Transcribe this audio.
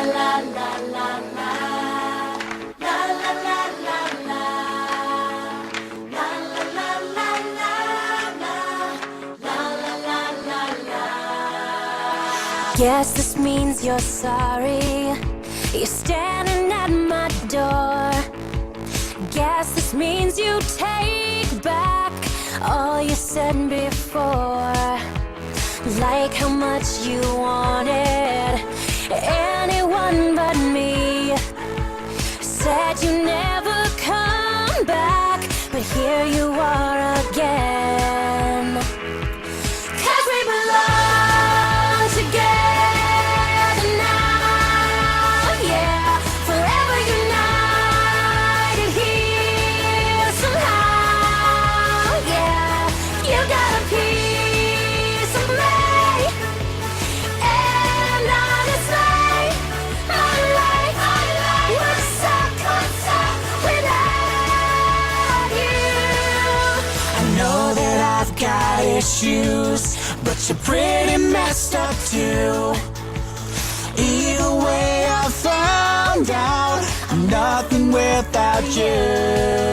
la la la la. La la la la la. La la la la la la. La la la la la. Guess this means you're sorry. You're standing at my door. Guess this means you take back all you said before. Like how much you wanted anyone but me. Said you never come back, but here you are again. 'Cause we belong together now, yeah. Forever united here somehow, yeah. You got a piece of me, and honestly, my life would suck without you. I know that I've got issues, but you're pretty messed up too. Either way, I found out I'm nothing without you.